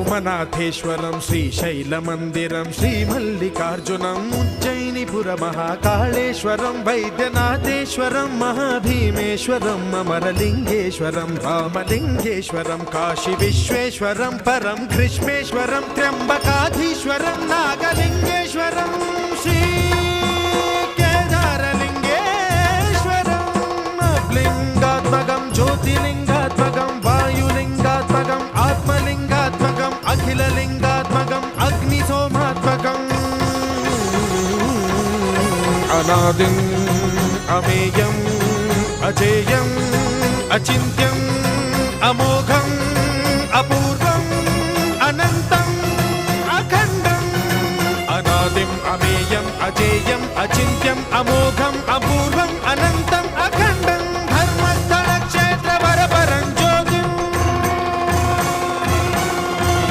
सोमनाथेश्वरं श्रीशैलमन्दिरं श्रीमल्लिकार्जुनम् उज्जयिनीपुरमहाकाळेश्वरं वैद्यनाथेश्वरं महाभीमेश्वरम् अमरलिङ्गेश्वरं रामलिङ्गेश्वरं काशीविश्वेश्वरं परं ग्रीष्मेश्वरं त्र्यम्बकाधीश्वरं नागलिङ्गेश्वरं श्रीकेदारलिङ्गेश्वरम् लिङ्गात्मकं ज्योतिलिङ्गात्मकं वायुलिङ्गात्मकम् आत्मलिङ्गात्मकम् अखिललिङ्गात्मकम् अग्निसोमात्मकम् अनादिम् अमेयम् अजेयम् अचिन्त्यम् अमोघम् अपूर्वम् अनन्तम् अखण्डम् अनादिम् अमेयम् अजेयम् अचिन्त्यम् अमोघम्